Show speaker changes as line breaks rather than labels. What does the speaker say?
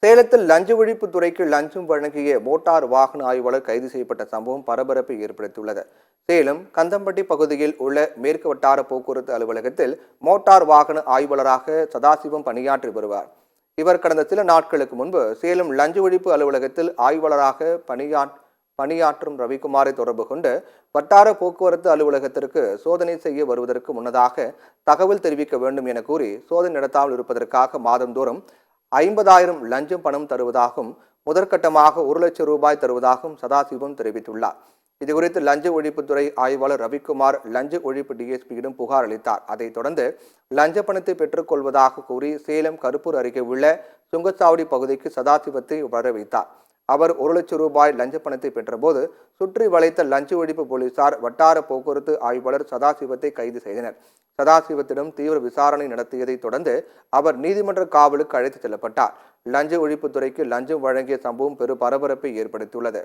சேலத்தில் லஞ்ச ஒழிப்பு துறைக்கு லஞ்சம் வழங்கிய மோட்டார் வாகன ஆய்வாளர் கைது செய்யப்பட்ட சம்பவம் பரபரப்பை ஏற்படுத்தியுள்ளது. சேலம் கந்தம்பட்டி பகுதியில் உள்ள மேற்கு வட்டார போக்குவரத்து அலுவலகத்தில் மோட்டார் வாகன ஆய்வாளராக சதாசிவம் பணியாற்றி வருவார். இவர் கடந்த சில நாட்களுக்கு முன்பு சேலம் லஞ்ச ஒழிப்பு அலுவலகத்தில் ஆய்வாளராக பணியாற்றும் ரவிக்குமாரை தொடர்பு கொண்டு வட்டார போக்குவரத்து அலுவலகத்திற்கு சோதனை செய்ய வருவதற்கு முன்னதாக தகவல் தெரிவிக்க வேண்டும் என கூறி சோதனை நடத்தாமல் இருப்பதற்காக மாதந்தோறும் 50,000 லஞ்சம் பணம் தருவதாகவும் முதற்கட்டமாக 1 லட்சம் ரூபாய் தருவதாகவும் சதாசிவம் தெரிவித்துள்ளார். இதுகுறித்து லஞ்ச ஒழிப்புத்துறை ஆய்வாளர் ரவிக்குமார் லஞ்ச ஒழிப்பு டிஎஸ்பியிடம் புகார் அளித்தார். அதைத் தொடர்ந்து லஞ்ச பணத்தை பெற்றுக் கொள்வதாக கூறி சேலம் கருப்பூர் அருகே உள்ள சுங்கச்சாவடி பகுதிக்கு சதாசிவத்தை வர வைத்தார். அவர் 1 லட்சம் ரூபாய் லஞ்ச பணத்தை பெற்றபோது சுற்றி வளைத்த லஞ்ச ஒழிப்பு போலீசார் வட்டார போக்குவரத்து ஆய்வாளர் சதாசிவத்தை கைது செய்தனர். சதாசிவத்திடம் தீவிர விசாரணை நடத்தியதை தொடர்ந்து அவர் நீதிமன்ற காவலுக்கு அழைத்து செல்லப்பட்டார். லஞ்ச ஒழிப்புத்துறைக்கு லஞ்சம் வழங்கிய சம்பவம் பெரும் பரபரப்பை ஏற்படுத்தியுள்ளது.